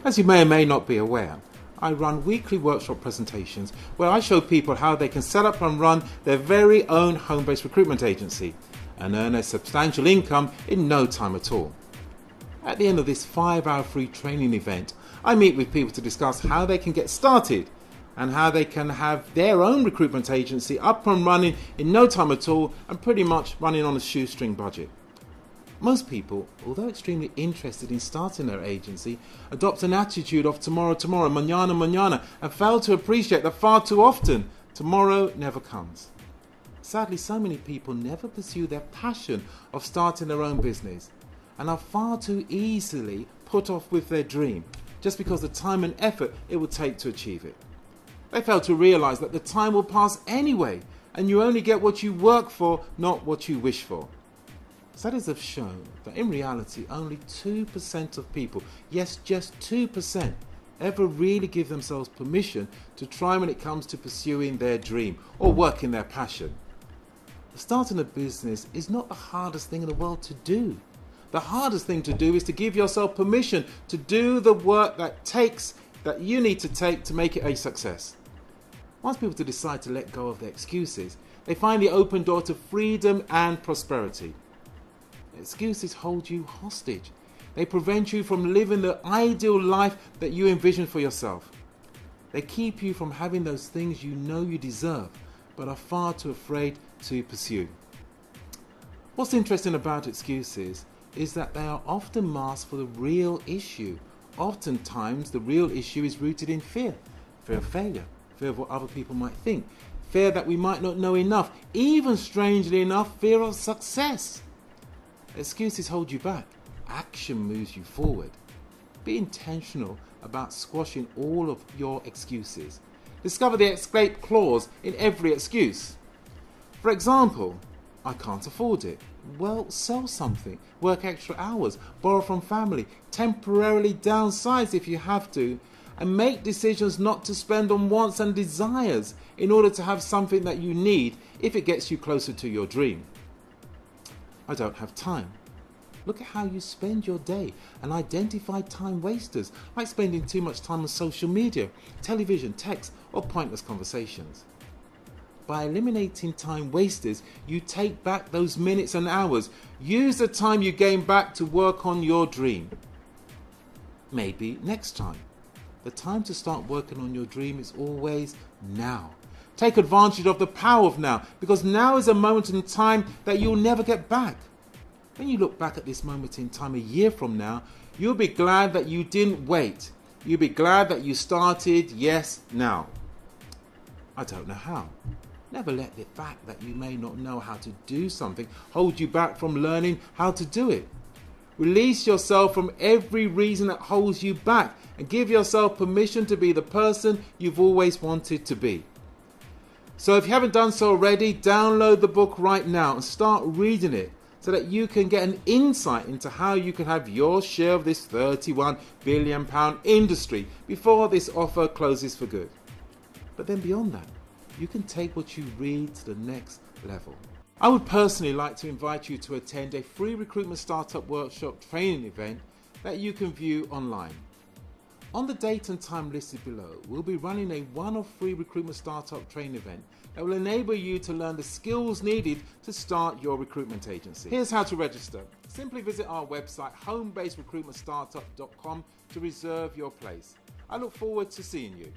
As you may or may not be aware, I run weekly workshop presentations where I show people how they can set up and run their very own home-based recruitment agency and earn a substantial income in no time at all. At the end of this 5-hour free training event, I meet with people to discuss how they can get started and how they can have their own recruitment agency up and running in no time at all and pretty much running on a shoestring budget. Most people, although extremely interested in starting their agency, adopt an attitude of tomorrow, mañana, mañana, and fail to appreciate that far too often, tomorrow never comes. Sadly, so many people never pursue their passion of starting their own business and are far too easily put off with their dream just because of the time and effort it will take to achieve it. They fail to realize that the time will pass anyway and you only get what you work for, not what you wish for. Studies have shown that in reality only 2% of people, yes just 2%, ever really give themselves permission to try when it comes to pursuing their dream or working their passion. Starting a business is not the hardest thing in the world to do. The hardest thing to do is to give yourself permission to do the work that you need to take to make it a success. Once people decide to let go of their excuses, they find the open door to freedom and prosperity. Excuses hold you hostage. They prevent you from living the ideal life that you envision for yourself. They keep you from having those things you know you deserve, but are far too afraid to pursue. What's interesting about excuses is that they are often masked for the real issue. Oftentimes, the real issue is rooted in fear. Fear of failure, fear of what other people might think, fear that we might not know enough, even strangely enough, fear of success. Excuses hold you back. Action moves you forward. Be intentional about squashing all of your excuses. Discover the escape clause in every excuse. For example, I can't afford it. Well, sell something, work extra hours, borrow from family, temporarily downsize if you have to, and make decisions not to spend on wants and desires in order to have something that you need if it gets you closer to your dream. I don't have time. Look at how you spend your day and identify time wasters, like spending too much time on social media, television, text, or pointless conversations. By eliminating time wasters, you take back those minutes and hours. Use the time you gain back to work on your dream. Maybe next time. The time to start working on your dream is always now. Take advantage of the power of now, because now is a moment in time that you'll never get back. When you look back at this moment in time a year from now, you'll be glad that you didn't wait. You'll be glad that you started, yes, now. I don't know how. Never let the fact that you may not know how to do something hold you back from learning how to do it. Release yourself from every reason that holds you back and give yourself permission to be the person you've always wanted to be. So if you haven't done so already, download the book right now and start reading it so that you can get an insight into how you can have your share of this £31 billion industry before this offer closes for good. But then beyond that, you can take what you read to the next level. I would personally like to invite you to attend a free recruitment startup workshop training event that you can view online. On the date and time listed below, we'll be running a one-off free recruitment startup training event that will enable you to learn the skills needed to start your recruitment agency. Here's how to register. Simply visit our website homebasedrecruitmentstartup.com to reserve your place. I look forward to seeing you.